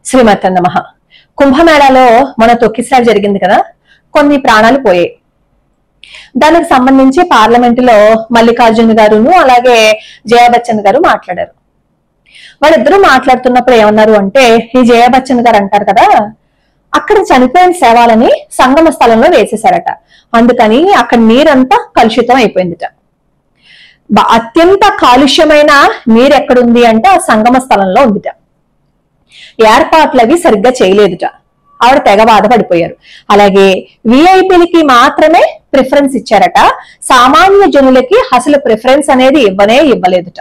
శ్రీమతే నమః. కుంభమేళాలో మన తొక్కిసలాట జరిగింది కదా, కొన్ని ప్రాణాలు పోయాయి. దానికి సంబంధించి పార్లమెంటులో మల్లికార్జున గారును అలాగే జయా బచ్చన్ గారు మాట్లాడారు. వాళ్ళిద్దరూ మాట్లాడుతున్నప్పుడు ఏమన్నారు అంటే, ఈ జయా బచ్చన్ గారు అంటారు కదా, అక్కడ చనిపోయిన శవాలని సంగమ స్థలంలో వేసేశారట, అందుకని అక్కడ నీరంతా కలుషితం అయిపోయిందిట. అత్యంత కాలుష్యమైన నీరు ఎక్కడుంది అంటే ఆ సంగమ స్థలంలో ఉందిట. ఏర్పాట్లు అవి సరిగ్గా చేయలేదుట. ఆవిడ తెగ బాధపడిపోయారు. అలాగే విఐపీలకి మాత్రమే ప్రిఫరెన్స్ ఇచ్చారట, సామాన్య జనులకి అసలు ప్రిఫరెన్స్ అనేది ఇవ్వలేదుట.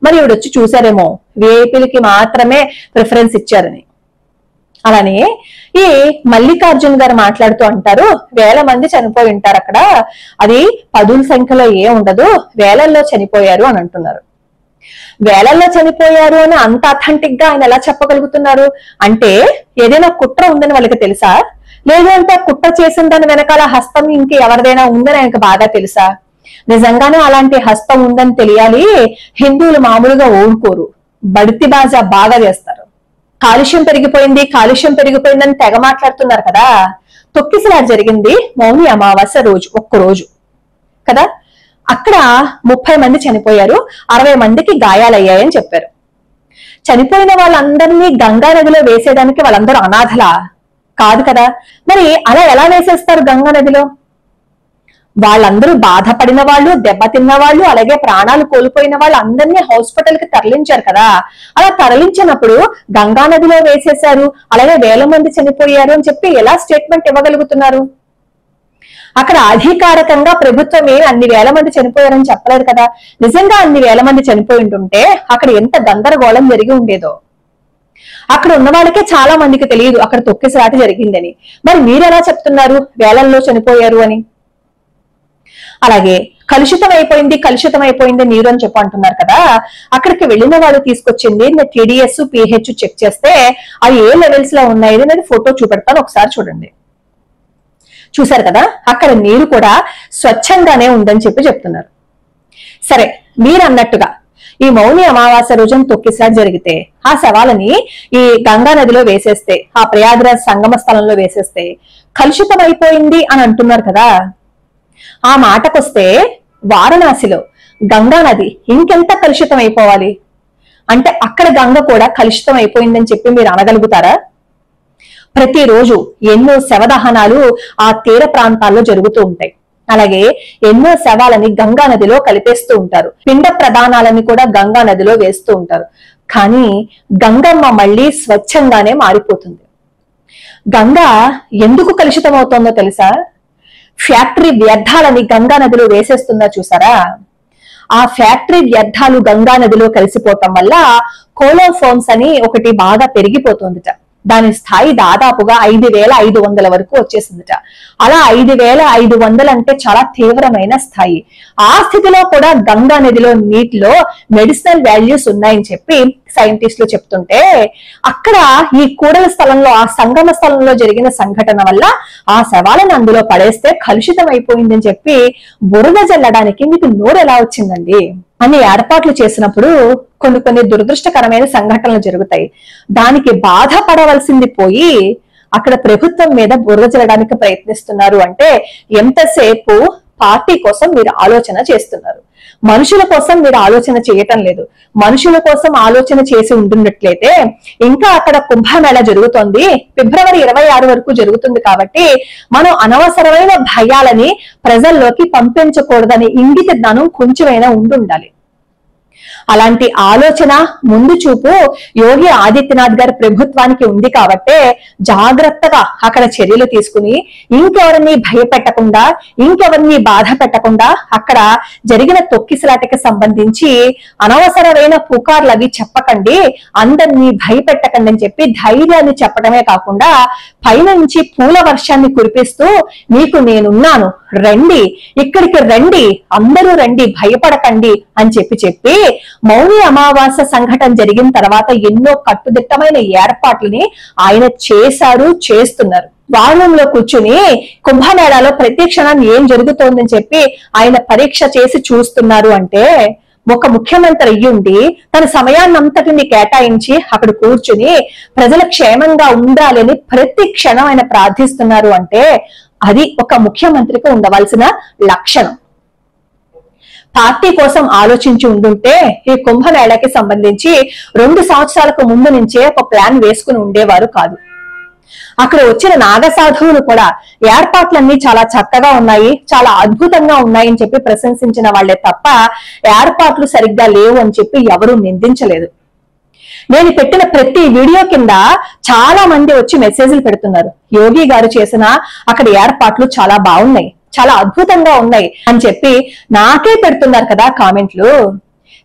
మరి ఈవిడ వచ్చి చూసారేమో విఐపీలకి మాత్రమే ప్రిఫరెన్స్ ఇచ్చారని. అలానే ఈ మల్లికార్జున్ గారు మాట్లాడుతూ అంటారు, వేల మంది చనిపోయి ఉంటారు అక్కడ, అది పదుల సంఖ్యలో ఉండదు, వేలల్లో చనిపోయారు అని అంటున్నారు. వేలల్లో చనిపోయారు అని అంత అథెంటిక్ గా ఆయన ఎలా చెప్పగలుగుతున్నారు అంటే, ఏదైనా కుట్ర ఉందని వాళ్ళకి తెలుసా, లేదు అంటే కుట్ర చేసిన దాని వెనకాల హస్తం ఇంక ఎవరిదైనా ఉందని ఆయనకు బాగా తెలుసా? నిజంగానే అలాంటి హస్తం ఉందని తెలియాలి, హిందువులు మామూలుగా ఊరుకోరు, బడితి బాజా బాగా చేస్తారు. కాలుష్యం పెరిగిపోయిందని తెగ మాట్లాడుతున్నారు కదా. తొక్కిసలాట జరిగింది మౌని అమావాస్య రోజు, ఒక్కరోజు కదా. అక్కడ 30 మంది చనిపోయారు, 60 మందికి గాయాలయ్యాయని చెప్పారు. చనిపోయిన వాళ్ళందరినీ గంగా నదిలో వేసేయడానికి వాళ్ళందరూ అనాథలా? కాదు కదా. మరి అలా ఎలా వేసేస్తారు గంగా నదిలో? వాళ్ళందరూ బాధపడిన వాళ్ళు, దెబ్బతిన్న వాళ్ళు, అలాగే ప్రాణాలు కోల్పోయిన వాళ్ళు అందరినీ హాస్పిటల్ కి తరలించారు కదా. అలా తరలించినప్పుడు గంగా నదిలో వేసేశారు, అలాగే వేల మంది చనిపోయారు అని చెప్పి ఎలా స్టేట్మెంట్ ఇవ్వగలుగుతున్నారు? అక్కడ అధికారికంగా ప్రభుత్వం అన్ని వేల మంది చనిపోయారని చెప్పలేదు కదా. నిజంగా అన్ని వేల మంది చనిపోయి ఉంటుంటే అక్కడ ఎంత గందరగోళం జరిగి ఉండేదో. అక్కడ ఉన్న వాళ్ళకే చాలా మందికి తెలియదు అక్కడ తొక్కిసలాట జరిగిందని. మరి మీరు ఎలా చెప్తున్నారు వేలల్లో చనిపోయారు అని? అలాగే కలుషితం అయిపోయింది నీరు అని చెప్పి అంటున్నారు కదా. అక్కడికి వెళ్ళిన వాళ్ళు తీసుకొచ్చింది TDS pH చెక్ చేస్తే అవి ఏ లెవెల్స్ లో ఉన్నాయి అనేది ఫోటో చూపెడతాను, ఒకసారి చూడండి. చూశారు కదా, అక్కడ నీరు కూడా స్వచ్ఛంగానే ఉందని చెప్పి చెప్తున్నారు. సరే, మీరు అన్నట్టుగా ఈ మౌని అమావాస్య రోజున తొక్కిసలాట జరిగితే ఆ శవాలని ఈ గంగా నదిలో వేసేస్తే, ఆ ప్రయాగరాజ్ సంగమ స్థలంలో వేసేస్తే కలుషితం అయిపోయింది అని అంటున్నారు కదా. ఆ మాటకొస్తే వారణాసిలో గంగా నది ఇంకెంత కలుషితం అయిపోవాలి అంటే, అక్కడ గంగ కూడా కలుషితం అయిపోయిందని చెప్పి మీరు అనగలుగుతారా? ప్రతిరోజు ఎన్నో శవదహనాలు ఆ తీర ప్రాంతాల్లో జరుగుతూ ఉంటాయి. అలాగే ఎన్నో శవాలని గంగా నదిలో కలిపేస్తూ ఉంటారు, పిండ ప్రదానాలని కూడా గంగా నదిలో వేస్తూ ఉంటారు. కానీ గంగమ్మ మళ్ళీ స్వచ్ఛంగానే మారిపోతుంది. గంగా ఎందుకు కలుషితం అవుతోందో తెలుసా? ఫ్యాక్టరీ వ్యర్థాలని గంగా నదిలో వేసేస్తుందా చూసారా? ఆ ఫ్యాక్టరీ వ్యర్థాలు గంగా నదిలో కలిసిపోవటం వల్ల కోలోఫోమ్స్ అని ఒకటి బాగా పెరిగిపోతుందిట. దాని స్థాయి దాదాపుగా 5500 వరకు వచ్చేసిందిట. అలా 5500 అంటే చాలా తీవ్రమైన స్థాయి. ఆ స్థితిలో కూడా గంగా నదిలో నీటిలో మెడిసినల్ వాల్యూస్ ఉన్నాయని చెప్పి సైంటిస్టులు చెప్తుంటే, అక్కడ ఈ కూడల స్థలంలో, ఆ సంగమ స్థలంలో జరిగిన సంఘటన వల్ల ఆ శవాలను అందులో పడేస్తే కలుషితం అయిపోయిందని చెప్పి బురద జల్లడానికి మీకు నోరు ఎలా వచ్చిందండి? అన్ని ఏర్పాట్లు చేసినప్పుడు కొన్ని దురదృష్టకరమైన సంఘటనలు జరుగుతాయి. దానికి బాధపడవలసింది పోయి అక్కడ ప్రభుత్వం మీద బురద జల్లడానికి ప్రయత్నిస్తున్నారు అంటే ఎంతసేపు పార్టీ కోసం మీరు ఆలోచన చేస్తున్నారు, మనుషుల కోసం మీరు ఆలోచన చేయటం లేదు. మనుషుల కోసం ఆలోచన చేసి ఉంటున్నట్లయితే ఇంకా అక్కడ కుంభమేళ జరుగుతోంది, ఫిబ్రవరి 26 వరకు జరుగుతుంది కాబట్టి మనం అనవసరమైన భయాలని ప్రజల్లోకి పంపించకూడదని ఇంగిత జ్ఞానం కొంచెమైనా ఉండాలి. అలాంటి ఆలోచన, ముందు చూపు యోగి ఆదిత్యనాథ్ గారి ప్రభుత్వానికి ఉంది కాబట్టే జాగ్రత్తగా అక్కడ చర్యలు తీసుకుని ఇంకెవరిని భయపెట్టకుండా, ఇంకెవరిని బాధ పెట్టకుండా అక్కడ జరిగిన తొక్కిసలాటకి సంబంధించి అనవసరమైన పుకార్లు అవి చెప్పకండి, అందరినీ భయపెట్టకండి అని చెప్పి ధైర్యాన్ని చెప్పడమే కాకుండా పైనుంచి పూల వర్షాన్ని కురిపిస్తూ మీకు నేనున్నాను, రండి, ఇక్కడికి రండి, అందరూ రండి, భయపడకండి అని చెప్పి మౌని అమావాస్య సంఘటన జరిగిన తర్వాత ఎన్నో కట్టుదిట్టమైన ఏర్పాట్లని ఆయన చేస్తున్నారు. వారంలో కూర్చుని కుంభమేళాలో ప్రతి క్షణం ఏం జరుగుతోందని చెప్పి ఆయన పరీక్ష చేసి చూస్తున్నారు అంటే ఒక ముఖ్యమంత్రి అయ్యుండి తన సమయాన్నంతటిని కేటాయించి అక్కడ కూర్చుని ప్రజల క్షేమంగా ఉండాలని ప్రతి క్షణం ఆయన ప్రార్థిస్తున్నారు అంటే అది ఒక ముఖ్యమంత్రికి ఉండవలసిన లక్షణం. పార్టీ కోసం ఆలోచించి ఉండుంటే ఈ కుంభమేళాకి సంబంధించి 2 సంవత్సరాలకు ముందు నుంచే ఒక ప్లాన్ వేసుకుని ఉండేవారు కాదు. అక్కడ వచ్చిన నాగసాధువులు కూడా ఏర్పాట్లన్నీ చాలా చక్కగా ఉన్నాయి, చాలా అద్భుతంగా ఉన్నాయి అని చెప్పి ప్రశంసించిన వాళ్లే తప్ప ఏర్పాట్లు సరిగ్గా లేవు అని చెప్పి ఎవరూ నిందించలేదు. నేను పెట్టిన ప్రతి వీడియో కింద చాలా మంది వచ్చి మెసేజ్లు పెడుతున్నారు, యోగి గారు చేసిన అక్కడ ఏర్పాట్లు చాలా బాగున్నాయి, చాలా అద్భుతంగా ఉన్నాయి అని చెప్పి నాకే పెడుతున్నారు కదా కామెంట్లు.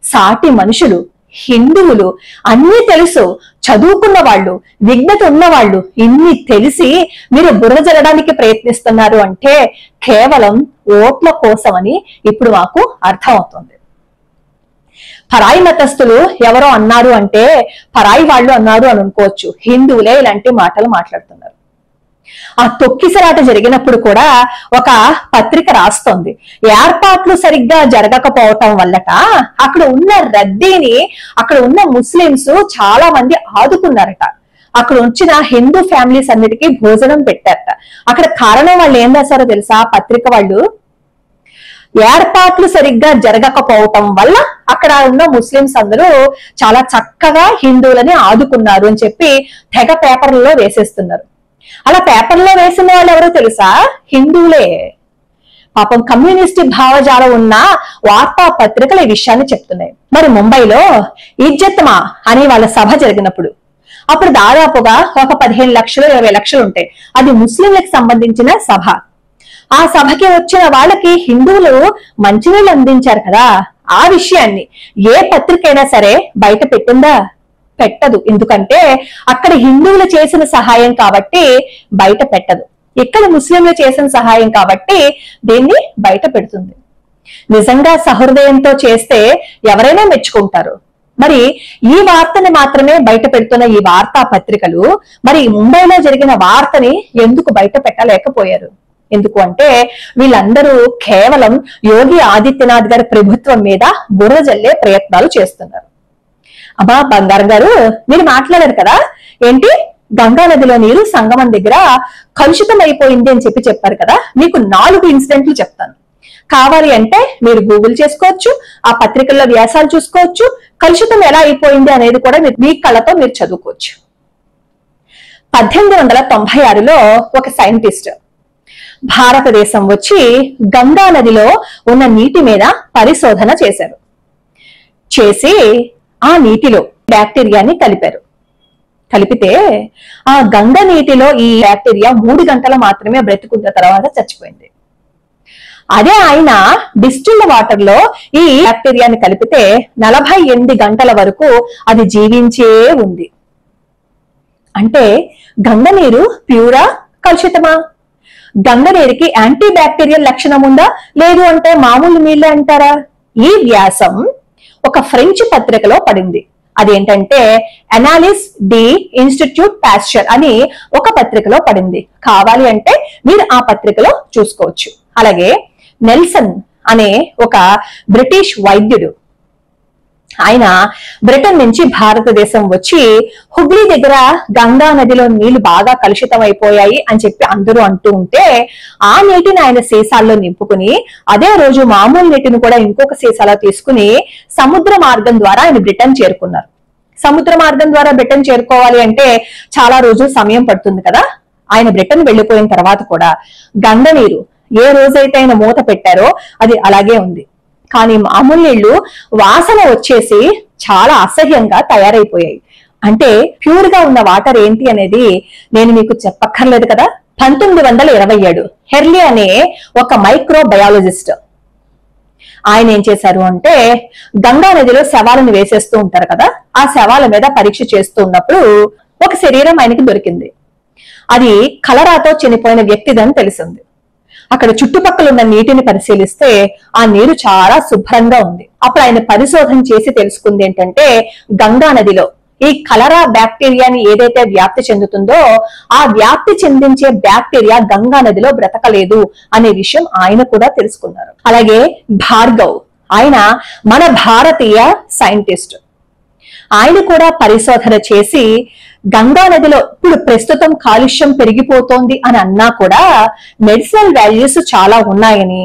సాటి మనుషులు, హిందువులు, అన్ని తెలుసు, చదువుకున్న వాళ్ళు, విజ్ఞత ఉన్న వాళ్ళు, ఇన్ని తెలిసి మీరు బుర్ర జరగడానికి ప్రయత్నిస్తున్నారు అంటే కేవలం ఓట్ల కోసమని ఇప్పుడు మాకు అర్థమవుతుంది. పరాయి మతస్థులు ఎవరో అన్నారు అంటే పరాయి వాళ్ళు అన్నారు అని అనుకోవచ్చు, హిందువులే ఇలాంటి మాటలు మాట్లాడుతున్నారు. ఆ తొక్కిసలాట జరిగినప్పుడు కూడా ఒక పత్రిక రాస్తోంది, ఏర్పాట్లు సరిగ్గా జరగకపోవటం వల్లట అక్కడ ఉన్న రద్దీని అక్కడ ఉన్న ముస్లింస్ చాలా మంది ఆదుకున్నారట. అక్కడ వచ్చిన హిందూ ఫ్యామిలీస్ అన్నిటికీ భోజనం పెట్టారట. అక్కడ కారణం వాళ్ళు ఏం రాశారో తెలుసా పత్రిక వాళ్ళు? ఏర్పాట్లు సరిగ్గా జరగకపోవటం వల్ల అక్కడ ఉన్న ముస్లింస్ అందరూ చాలా చక్కగా హిందువులని ఆదుకున్నారు అని చెప్పి తెగ పేపర్లలో వేసేస్తున్నారు. అలా పేపర్లో వేసిన వాళ్ళు ఎవరో తెలుసా? హిందువులే. పాపం కమ్యూనిస్ట్ భావజాలం ఉన్న వార్తా పత్రికలు ఈ విషయాన్ని చెప్తున్నాయి. మరి ముంబైలో ఇజ్జత్మా అని వాళ్ళ సభ జరిగినప్పుడు అప్పుడు దాదాపుగా ఒక 15 లక్షలు 20 లక్షలు ఉంటాయి. అది ముస్లింలకు సంబంధించిన సభ. ఆ సభకి వచ్చిన వాళ్ళకి హిందువులు మంచినీళ్ళు అందించారు కదా, ఆ విషయాన్ని ఏ పత్రిక అయినా సరే బయట పెట్టిందా? పెట్టదు. ఎందుకంటే అక్కడ హిందువులు చేసిన సహాయం కాబట్టి బయట పెట్టదు, ఇక్కడ ముస్లింలు చేసిన సహాయం కాబట్టి దీన్ని బయట పెడుతుంది. నిజంగా సహృదయంతో చేస్తే ఎవరైనా మెచ్చుకుంటారు. మరి ఈ వార్తని మాత్రమే బయట పెడుతున్న ఈ వార్తా పత్రికలు మరి ముంబైలో జరిగిన వార్తని ఎందుకు బయట పెట్టలేకపోయారు? ఎందుకు అంటే వీళ్ళందరూ కేవలం యోగి ఆదిత్యనాథ్ గారి ప్రభుత్వం మీద బుర్ర జల్లే ప్రయత్నాలు చేస్తున్నారు. అమ్మా బంగారం గారు, మీరు మాట్లాడారు కదా, ఏంటి గంగా నదిలో నీరు సంగమం దగ్గర కలుషితం అయిపోయింది అని చెప్పారు కదా. మీకు 4 ఇన్సిడెంట్లు చెప్తాను. కావాలి అంటే మీరు గూగుల్ చేసుకోవచ్చు, ఆ పత్రికల్లో వ్యాసాలు చూసుకోవచ్చు, కలుషితం ఎలా అయిపోయింది అనేది కూడా మీ కళ్ళతో మీరు చదువుకోవచ్చు. 1896లో ఒక సైంటిస్ట్ భారతదేశం వచ్చి గంగా నదిలో ఉన్న నీటి మీద పరిశోధన చేశారు. చేసి ఆ నీటిలో బ్యాక్టీరియాని కలిపారు. కలిపితే ఆ గంగ నీటిలో ఈ బ్యాక్టీరియా 3 గంటలు మాత్రమే బ్రతుకున్న తర్వాత చచ్చిపోయింది. అదే ఆయన డిస్టిల్డ్ వాటర్ లో ఈ బ్యాక్టీరియాని కలిపితే 48 గంటల వరకు అది జీవించే ఉంది. అంటే గంగ నీరు ప్యూరా, కలుషితమా? గంగ నీరుకి యాంటీ బ్యాక్టీరియల్ లక్షణం ఉందా? లేదు అంటే మామూలు నీళ్ళే అంటారా? ఈ వ్యాసం ఒక ఫ్రెంచ్ పత్రికలో పడింది. అదేంటంటే అనాలిస్ డి ఇన్స్టిట్యూట్ పాస్చర్ అని ఒక పత్రికలో పడింది. కావాలి అంటే మీరు ఆ పత్రికలో చూసుకోవచ్చు. అలాగే నెల్సన్ అనే ఒక బ్రిటిష్ వైద్యుడు, ఆయన బ్రిటన్ నుంచి భారతదేశం వచ్చి హుగ్లీ దగ్గర గంగా నదిలో నీళ్లు బాగా కలుషితం అయిపోయాయి అని చెప్పి అందరూ అంటూ ఉంటే ఆ నీటిని ఆయన సీసాల్లో నింపుకుని అదే రోజు మామూలు నీటిని కూడా ఇంకొక సీసాలో తీసుకుని సముద్ర మార్గం ద్వారా ఆయన బ్రిటన్ చేరుకున్నారు. సముద్ర మార్గం ద్వారా బ్రిటన్ చేరుకోవాలి అంటే చాలా రోజులు సమయం పడుతుంది కదా. ఆయన బ్రిటన్ వెళ్లిపోయిన తర్వాత కూడా గంగ నీరు ఏ రోజైతే ఆయన మూత పెట్టారో అది అలాగే ఉంది. కానీ మామూలు నీళ్లు వాసన వచ్చేసి చాలా అసహ్యంగా తయారైపోయాయి. అంటే ప్యూర్ గా ఉన్న వాటర్ ఏంటి అనేది నేను మీకు చెప్పక్కర్లేదు కదా. 1927 హెర్లీ అనే ఒక మైక్రో బయాలజిస్ట్ ఆయన ఏం చేశారు అంటే గంగా నదిలో శవాలను వేసేస్తూ ఉంటారు కదా, ఆ శవాల మీద పరీక్ష చేస్తూ ఉన్నప్పుడు ఒక శరీరం ఆయనకి దొరికింది. అది కలరాతో చనిపోయిన వ్యక్తిదని తెలిసింది. అక్కడ చుట్టుపక్కల ఉన్న నీటిని పరిశీలిస్తే ఆ నీరు చాలా శుభ్రంగా ఉంది. అప్పుడు ఆయన పరిశోధన చేసి తెలుసుకుంది ఏంటంటే గంగా నదిలో ఈ కలరా బ్యాక్టీరియాని ఏదైతే వ్యాప్తి చెందుతుందో ఆ వ్యాప్తి చెందించే బ్యాక్టీరియా గంగా నదిలో బ్రతకలేదు అనే విషయం ఆయన కూడా తెలుసుకున్నారు. అలాగే భార్గవ్ ఆయన మన భారతీయ సైంటిస్ట్. ఆయన కూడా పరిశోధన చేసి గంగా నదిలో ఇప్పుడు ప్రస్తుతం కాలుష్యం పెరిగిపోతోంది అని అన్నా కూడా మెడిసినల్ వాల్యూస్ చాలా ఉన్నాయని,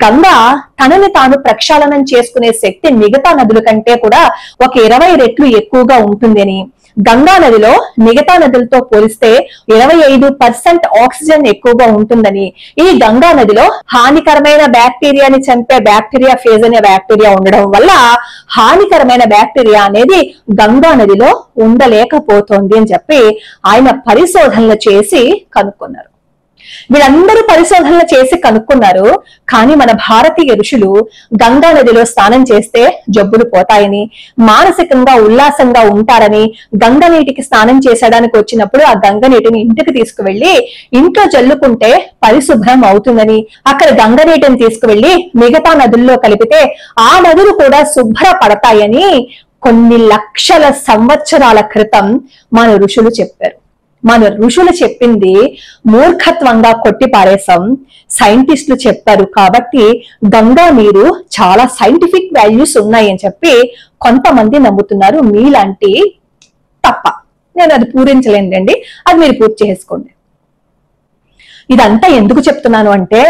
గంగా తనని తాను ప్రక్షాళనం చేసుకునే శక్తి మిగతా నదుల కంటే కూడా ఒక 20 రెట్లు ఎక్కువగా ఉంటుందని, గంగా నదిలో మిగతా నదులతో పోలిస్తే 25% ఆక్సిజన్ ఎక్కువగా ఉంటుందని, ఈ గంగా నదిలో హానికరమైన బ్యాక్టీరియాని చంపే బ్యాక్టీరియా ఫేజ్ అనే బ్యాక్టీరియా ఉండడం వల్ల హానికరమైన బ్యాక్టీరియా అనేది గంగా నదిలో ఉండలేకపోతోంది అని చెప్పి ఆయన పరిశోధనలు చేసి కనుక్కున్నారు. వీళ్ళందరూ పరిశోధనలు చేసి కనుక్కున్నారు. కానీ మన భారతీయ ఋషులు గంగా నదిలో స్నానం చేస్తే జబ్బులు పోతాయని, మానసికంగా ఉల్లాసంగా ఉంటారని, గంగ నీటికి స్నానం చేసడానికి వచ్చినప్పుడు ఆ గంగ నీటిని ఇంటికి తీసుకువెళ్లి ఇంట్లో చల్లుకుంటే పరిశుభ్రం అవుతుందని, అక్కడ గంగ నీటిని తీసుకువెళ్లి మిగతా నదుల్లో కలిపితే ఆ నదులు కూడా శుభ్రపడతాయని కొన్ని లక్షల సంవత్సరాల క్రితం మన ఋషులు చెప్పారు. మన ఋషులు చెప్పింది మూర్ఖత్వంగా కొట్టిపారేసాం, సైంటిస్టులు చెప్పారు కాబట్టి గంగా నీరు చాలా సైంటిఫిక్ వాల్యూస్ ఉన్నాయని చెప్పి కొంతమంది నమ్ముతున్నారు. మీలాంటి తప్ప, నేను అది పూరించలేనండి, అది మీరు పూర్తి చేసుకోండి. ఇదంతా ఎందుకు చెప్తున్నాను అంటే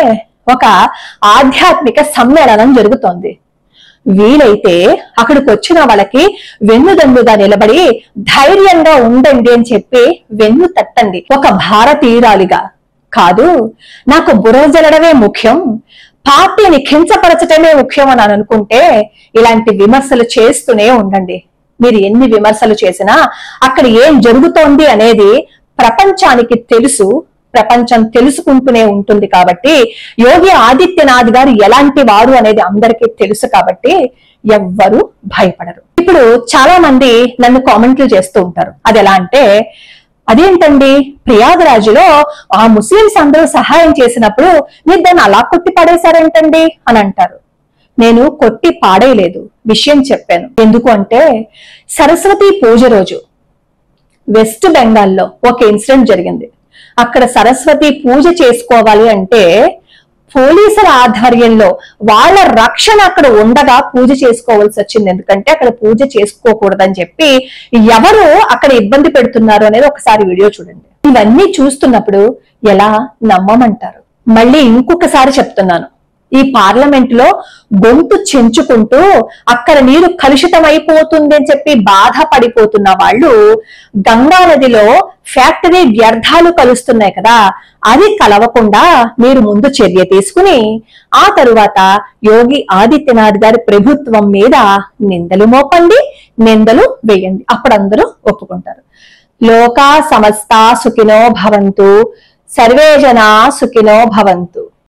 ఒక ఆధ్యాత్మిక సమ్మేళనం జరుగుతోంది. వీలైతే అక్కడికి వచ్చిన వాళ్ళకి వెన్నుదన్నుగా నిలబడి ధైర్యంగా ఉండండి అని చెప్పి వెన్ను తట్టండి. ఒక భారతీయురాలిగా కాదు, నాకు బుర్ర జల్లడమే ముఖ్యం, పార్టీని కించపరచటమే ముఖ్యం అని అనుకుంటే ఇలాంటి విమర్శలు చేస్తూనే ఉండండి. మీరు ఎన్ని విమర్శలు చేసినా అక్కడ ఏం జరుగుతోంది అనేది ప్రపంచానికి తెలుసు, ప్రపంచం తెలుసుకుంటూనే ఉంటుంది. కాబట్టి యోగి ఆదిత్యనాథ్ గారు ఎలాంటి వారు అనేది అందరికీ తెలుసు కాబట్టి ఎవ్వరు భయపడరు. ఇప్పుడు చాలా మంది నన్ను కామెంట్లు చేస్తూ ఉంటారు. అది ఎలా అంటే, అదేంటండి ప్రయాగరాజులో ఆ ముస్లింస్ అందరూ సహాయం చేసినప్పుడు మీరు దాన్ని అలా కొట్టి పడేశారేంటండి అని అంటారు. నేను కొట్టి పాడేయలేదు, విషయం చెప్పాను. ఎందుకు అంటే సరస్వతి పూజ రోజు వెస్ట్ బెంగాల్లో ఒక ఇన్సిడెంట్ జరిగింది. అక్కడ సరస్వతి పూజ చేసుకోవాలి అంటే పోలీసుల ఆధ్వర్యంలో వాళ్ళ రక్షణ అక్కడ ఉండగా పూజ చేసుకోవాల్సి వచ్చింది. ఎందుకంటే అక్కడ పూజ చేసుకోకూడదని చెప్పి ఎవరు అక్కడ ఇబ్బంది పెడుతున్నారు అనేది ఒకసారి వీడియో చూడండి. ఇవన్నీ చూస్తున్నప్పుడు ఎలా నమ్మమంటారు? మళ్ళీ ఇంకొకసారి చెప్తున్నాను, ఈ పార్లమెంట్ లో గొంతు చెంచుకుంటూ అక్కడ నీరు కలుషితం అయిపోతుంది అని చెప్పి బాధపడిపోతున్న వాళ్ళు గంగా నదిలో ఫ్యాక్టరీ వ్యర్థాలు కలుస్తున్నాయి కదా, అది కలవకుండా మీరు ముందు చర్య తీసుకుని ఆ తరువాత యోగి ఆదిత్యనాథ్ గారి ప్రభుత్వం మీద నిందలు మోపండి, నిందలు వేయండి. అప్పుడు అందరూ ఒప్పుకుంటారు. లోకా సమస్త సుఖినో భవంతు, సర్వే జనా సుఖినో భవంతు.